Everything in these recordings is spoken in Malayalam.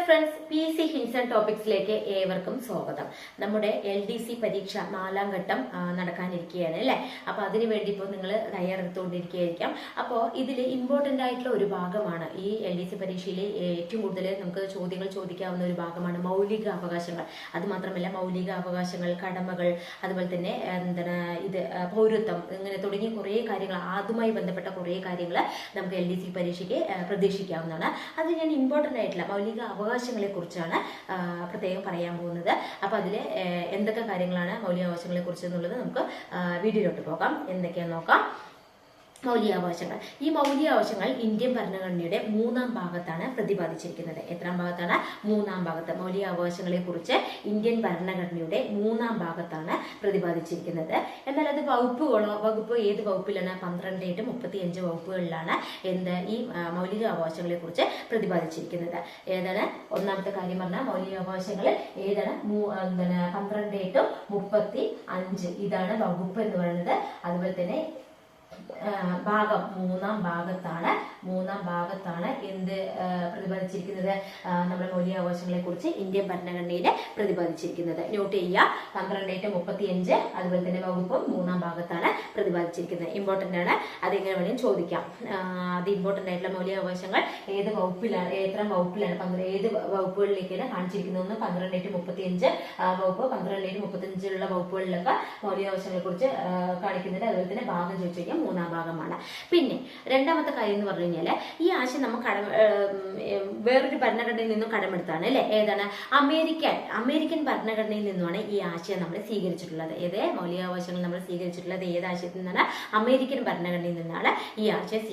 ഫ്രണ്ട്സ്, PC ഹിൻസ് ആൻഡ് ടോപ്പിക്സിലേക്ക് ഏവർക്കും സ്വാഗതം. നമ്മുടെ LDC പരീക്ഷ 4ാം ഘട്ടം നടക്കാനിരിക്കുകയാണ് അല്ലേ. അപ്പോൾ അതിനു വേണ്ടി ഇപ്പോൾ നിങ്ങൾ തയ്യാറെടുത്തുകൊണ്ടിരിക്കുകയായിരിക്കാം. അപ്പോൾ ഇതിൽ ഇമ്പോർട്ടൻ്റ് ആയിട്ടുള്ള ഒരു ഭാഗമാണ് ഈ LDC പരീക്ഷയിൽ ഏറ്റവും കൂടുതൽ നമുക്ക് ചോദ്യങ്ങൾ ചോദിക്കാവുന്ന ഒരു ഭാഗമാണ് മൗലിക അവകാശങ്ങൾ. അതുമാത്രമല്ല മൗലിക അവകാശങ്ങൾ, കടമകൾ, അതുപോലെ തന്നെ പൗരത്വം, ഇങ്ങനെ തുടങ്ങിയ കുറേ കാര്യങ്ങൾ, അതുമായി ബന്ധപ്പെട്ട കുറേ കാര്യങ്ങൾ നമുക്ക് LDC പരീക്ഷയ്ക്ക് പ്രതീക്ഷിക്കാവുന്നതാണ്. അത് ഞാൻ ഇമ്പോർട്ടൻ്റ് ആയിട്ടുള്ള മൗലിക അവകാശങ്ങളെ കുറിച്ചാണ് പ്രത്യേകം പറയാൻ പോകുന്നത്. അപ്പോൾ അതിൽ എന്തൊക്കെ കാര്യങ്ങളാണ് മൗലിക അവകാശങ്ങളെ കുറിച്ച് എന്നുള്ളത് നമുക്ക് വീഡിയോയിലോട്ട് പോകാം. എന്തൊക്കെയാണെന്ന് നോക്കാം. മൗലികാവകാശങ്ങൾ. ഈ മൗലികാവകാശങ്ങൾ ഇന്ത്യൻ ഭരണഘടനയുടെ 3ാം ഭാഗത്താണ് പ്രതിപാദിച്ചിരിക്കുന്നത്. എത്രാം ഭാഗത്താണ്? 3ാം ഭാഗത്ത്. മൗലികാവകാശങ്ങളെ കുറിച്ച് ഇന്ത്യൻ ഭരണഘടനയുടെ 3ാം ഭാഗത്താണ് പ്രതിപാദിച്ചിരിക്കുന്നത്. എന്നാൽ അത് വകുപ്പ് ഏത് വകുപ്പിലാണ്? 12 to 35 വകുപ്പുകളിലാണ് ഈ മൗലികാവകാശങ്ങളെ കുറിച്ച് പ്രതിപാദിച്ചിരിക്കുന്നത്. ഏതാണ്? ഒന്നാമത്തെ കാര്യം പറഞ്ഞാൽ മൗലികാവകാശങ്ങൾ ഏതാണ്? 12 to 35 ഇതാണ് വകുപ്പ് എന്ന് പറയുന്നത്. അതുപോലെ തന്നെ ഭാഗം 3ാം ഭാഗത്താണ് എന്ത് പ്രതിപാദിച്ചിരിക്കുന്നത്? നമ്മുടെ മൗലികാവകാശങ്ങളെ കുറിച്ച് ഇന്ത്യൻ ഭരണഘടനയിൽ പ്രതിപാദിച്ചിരിക്കുന്നത്. നോട്ട് ചെയ്യുക. 12 to 35 അതുപോലെ തന്നെ വകുപ്പ് 3ാം ഭാഗത്താണ് പ്രതിപാദിച്ചിരിക്കുന്നത്. ഇമ്പോർട്ടൻ്റ് ആണ്. അതെങ്ങനെ വേണമെങ്കിലും ചോദിക്കാം. അത് ഇമ്പോർട്ടൻ്റ് ആയിട്ടുള്ള മൗലികാവകാശങ്ങൾ ഏത് വകുപ്പിലാണ്, എത്ര വകുപ്പിലാണ്, ഏത് വകുപ്പുകളിലേക്കാണ് കാണിച്ചിരിക്കുന്നത്? 12 to 35 വകുപ്പ്, 12 to 35 വകുപ്പുകളിലൊക്കെ മൗലികാവകാശങ്ങളെ കുറിച്ച് കാണിക്കുന്നുണ്ട്. അതുപോലെ തന്നെ ഭാഗം ചോദിച്ചു കഴിഞ്ഞാൽ 3ാം ഭാഗമാണ്. പിന്നെ രണ്ടാമത്തെ കാര്യം എന്ന് പറഞ്ഞു കഴിഞ്ഞാൽ ഈ ആശയം നമ്മൾ വേറൊരു ഭരണഘടനയിൽ നിന്നും കടമെടുത്താണ് അല്ലെ. ഏതാണ്? അമേരിക്കൻ ഭരണഘടനയിൽ നിന്നുമാണ് ഈ ആശയം നമ്മൾ സ്വീകരിച്ചിട്ടുള്ളത്. മൗലികാവകാശങ്ങൾ നമ്മൾ സ്വീകരിച്ചിട്ടുള്ളത് ഏത് ആശയത്തിൽ നിന്നാണ്? അമേരിക്കൻ ഭരണഘടനയിൽ നിന്നാണ് ഈ ആശയം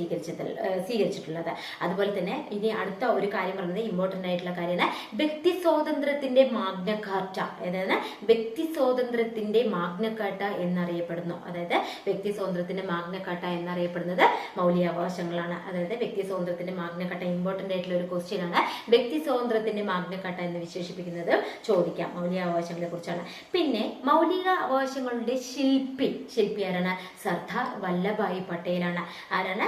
സ്വീകരിച്ചിട്ടുള്ളത്. അതുപോലെ തന്നെ ഇനി അടുത്ത ഒരു കാര്യം പറയുന്നത് ഇമ്പോർട്ടൻ്റ് ആയിട്ടുള്ള കാര്യമാണ് വ്യക്തി സ്വാതന്ത്ര്യത്തിന്റെ മാഗ്ന കാർട്ട. ഏതാണ്? വ്യക്തി സ്വാതന്ത്ര്യത്തിന്റെ മാഗ്ന കാർട്ട എന്നറിയപ്പെടുന്നു. അതായത് വ്യക്തി സ്വാതന്ത്ര്യത്തിന്റെ മാഗ്ന കാർട്ട എന്നറിയപ്പെടുന്നത് മൗലികാവകാശങ്ങളാണ്. അതായത് വ്യക്തി സ്വാതന്ത്ര്യത്തിന്റെ മാഗ്ന കാർട്ട ഇമ്പോർട്ടൻ്റ് ആയിട്ടുള്ള ഒരു ക്വസ്റ്റ്യൻ ആണ്. വ്യക്തി സ്വാതന്ത്ര്യത്തിന്റെ മാഗ്ന കാർട്ട എന്ന് വിശേഷിപ്പിക്കുന്നത് ചോദിക്കാം. മൗലികാവകാശങ്ങളെ കുറിച്ചാണ്. പിന്നെ മൗലിക അവകാശങ്ങളുടെ ശില്പി ആരാണ്? സർദാർ വല്ലഭായ് പട്ടേലാണ്. ആരാണ്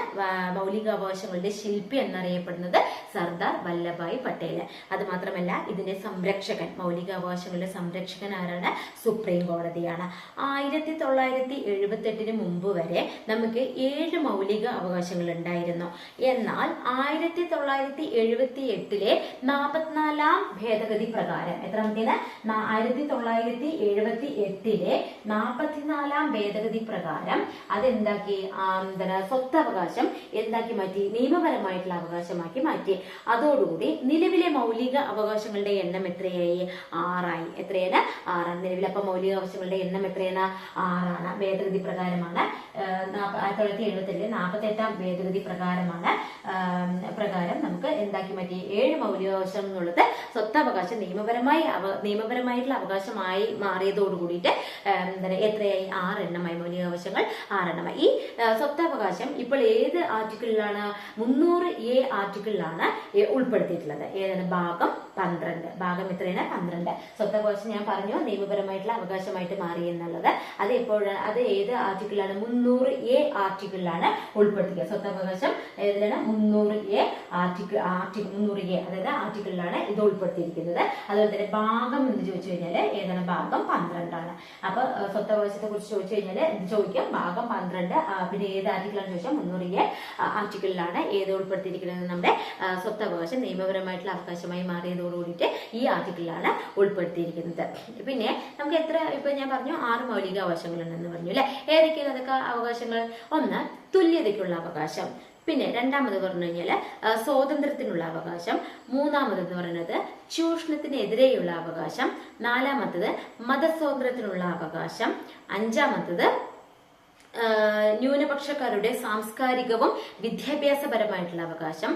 മൗലിക അവകാശങ്ങളുടെ ശില്പി എന്നറിയപ്പെടുന്നത്? സർദാർ വല്ലഭായ് പട്ടേൽ. അത് മാത്രമല്ല ഇതിന്റെ സംരക്ഷകൻ, മൗലിക അവകാശങ്ങളുടെ സംരക്ഷകൻ ആരാണ്? സുപ്രീം കോടതിയാണ്. 1978 മുമ്പ് വരെ നമുക്ക് 7 മൗലിക അവകാശങ്ങൾ ഉണ്ടായിരുന്നു. എന്നാൽ 1978 44ാം ഭേദഗതി പ്രകാരം, എത്രാമത്തേത്? 1978 44ാം ഭേദഗതി പ്രകാരം അതെന്താക്കി? സ്വത്തവകാശം എന്താക്കി മാറ്റി? നിയമപരമായിട്ടുള്ള അവകാശമാക്കി മാറ്റി. അതോടുകൂടി നിലവിലെ മൗലിക അവകാശങ്ങളുടെ എണ്ണം എത്രയായി? 6ആയി. എത്രയാണ്? 6. നിലവിലെ അപ്പൊ മൗലിക അവകാശങ്ങളുടെ എണ്ണം എത്രയാണ്? 6ആണ്. ഭേദഗതി പ്രകാരമാണ്. 1978 48ാം ഭേദഗതി പ്രകാരം നമുക്ക് എന്താക്കി മാറ്റി? 7 മൗലികാവകാശം എന്നുള്ളത് സ്വത്തവകാശം നിയമപരമായിട്ടുള്ള അവകാശമായി മാറിയതോട് കൂടിയിട്ട് എത്രയായി? 6 എണ്ണമായി. മൗലികാവകാശങ്ങൾ 6 എണ്ണമായി. ഈ സ്വത്തവകാശം ഇപ്പോൾ ഏത് ആർട്ടിക്കിളിലാണ്? 300A ആർട്ടിക്കിളിലാണ് ഉൾപ്പെടുത്തിയിട്ടുള്ളത്. ഏതാണ്? ഭാഗം 12. ഭാഗം എത്രയാണ്? 12. സ്വത്തവകാശം ഞാൻ പറഞ്ഞു നിയമപരമായിട്ടുള്ള അവകാശമായിട്ട് മാറി എന്നുള്ളത്. അത് എപ്പോഴാണ്? അത് ഏത് ആർട്ടിക്കിളാണ്? 300A ആർട്ടിക്കിളിലാണ് ഉൾപ്പെടുത്തിയത്. സ്വത്തവകാശം ഏതിലാണ്? 300A ആർട്ടിക്കിൾ 300A അതായത് ആർട്ടിക്കിളിലാണ് ഇത് ഉൾപ്പെടുത്തിയിരിക്കുന്നത്. അതുപോലെ തന്നെ ഭാഗം എന്ന് ചോദിച്ചു കഴിഞ്ഞാൽ ഏതാണ്? ഭാഗം 12 ആണ്. അപ്പൊ സ്വത്തവകാശത്തെ കുറിച്ച് ചോദിച്ചു കഴിഞ്ഞാൽ ചോദിക്കാം. ഭാഗം 12. പിന്നെ ഏത് ആർട്ടിക്കിളാണ് ചോദിച്ചാൽ 300A ആർട്ടിക്കിളിലാണ് ഏത് ഉൾപ്പെടുത്തിയിരിക്കുന്നത്? നമ്മുടെ സ്വത്തവകാശം നിയമപരമായിട്ടുള്ള അവകാശമായി മാറിയതോടുകൂടിയിട്ട് ഈ ആർട്ടിക്കിളിലാണ് ഉൾപ്പെടുത്തിയിരിക്കുന്നത്. പിന്നെ നമുക്ക് ഇപ്പൊ ഞാൻ പറഞ്ഞു 6 മൗലിക അവകാശങ്ങളുണ്ടെന്ന് പറഞ്ഞു അല്ലെ. ഏതൊക്കെയാണ് അതൊക്കെ അവകാശങ്ങൾ? ഒന്ന്, തുല്യതയ്ക്കുള്ള അവകാശം. പിന്നെ രണ്ടാമത് പറഞ്ഞു കഴിഞ്ഞാൽ സ്വാതന്ത്ര്യത്തിനുള്ള അവകാശം. മൂന്നാമതെന്ന് പറയുന്നത് ചൂഷണത്തിനെതിരെയുള്ള അവകാശം. നാലാമത്തത് മതസ്വാതന്ത്ര്യത്തിനുള്ള അവകാശം. അഞ്ചാമത്തത് ന്യൂനപക്ഷക്കാരുടെ സാംസ്കാരികവും വിദ്യാഭ്യാസപരമായിട്ടുള്ള അവകാശം.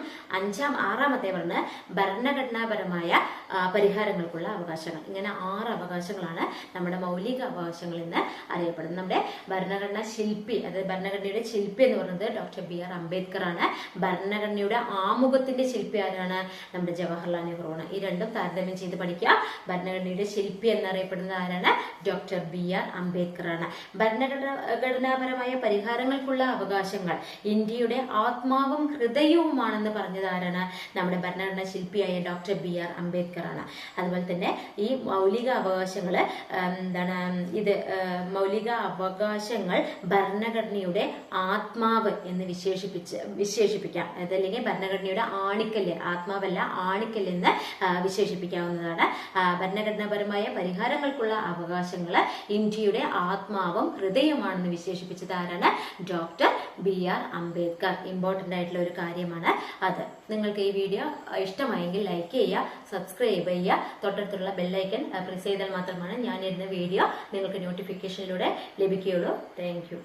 ആറാമത്തെ പറഞ്ഞ് ഭരണഘടനാപരമായ പരിഹാരങ്ങൾക്കുള്ള അവകാശങ്ങൾ. ഇങ്ങനെ 6 അവകാശങ്ങളാണ് നമ്മുടെ മൗലിക അവകാശങ്ങൾ എന്ന് അറിയപ്പെടുന്നത്. നമ്മുടെ ഭരണഘടനാ ശില്പി, അതായത് ഭരണഘടനയുടെ ശില്പി എന്ന് പറയുന്നത് ഡോക്ടർ BR അംബേദ്കർ ആണ്. ഭരണഘടനയുടെ ആമുഖത്തിന്റെ ശില്പി ആരാണ്? നമ്മുടെ ജവഹർലാൽ നെഹ്റു ആണ്. ഈ രണ്ടും താരതമ്യം ചെയ്ത് പഠിക്കുക. ഭരണഘടനയുടെ ശില്പി എന്നറിയപ്പെടുന്നത് ആരാണ്? ഡോക്ടർ BR അംബേദ്കർ ആണ്. ഭരണഘടനാ ഭരണഘടനാപരമായ പരിഹാരങ്ങൾക്കുള്ള അവകാശങ്ങൾ ഇന്ത്യയുടെ ആത്മാവും ഹൃദയവുമാണെന്ന് പറഞ്ഞത് ആരാണ്? നമ്മുടെ ഭരണഘടനാ ശില്പിയായ ഡോക്ടർ BR അംബേദ്കർ ആണ്. അതുപോലെ തന്നെ ഈ മൗലിക അവകാശങ്ങള് മൗലിക അവകാശങ്ങൾ ഭരണഘടനയുടെ ആത്മാവ് എന്ന് വിശേഷിപ്പിക്കാം. അതല്ലെങ്കിൽ ഭരണഘടനയുടെ ആണിക്കല്ല്, ആത്മാവല്ല ആണിക്കല്ല് എന്ന് വിശേഷിപ്പിക്കാവുന്നതാണ്. ഭരണഘടനാപരമായ പരിഹാരങ്ങൾക്കുള്ള അവകാശങ്ങള് ഇന്ത്യയുടെ ആത്മാവും ഹൃദയമാണെന്ന് വിശേഷിപ്പിച്ചത് ആരാണ്? Doctor BR Ambedkar. ഇമ്പോർട്ടന്റ് ആയിട്ടുള്ള ഒരു കാര്യമാണ് അത്. നിങ്ങൾക്ക് ഈ വീഡിയോ ഇഷ്ടമായെങ്കിൽ ലൈക്ക് ചെയ്യുക, സബ്സ്ക്രൈബ് ചെയ്യുക, തൊട്ടടുത്തുള്ള ബെല്ലൈക്കൺ പ്രസ് ചെയ്താൽ മാത്രമാണ് ഞാൻ ഇടുന്ന വീഡിയോ നിങ്ങൾക്ക് നോട്ടിഫിക്കേഷനിലൂടെ ലഭിക്കുകയുള്ളൂ. Thank you.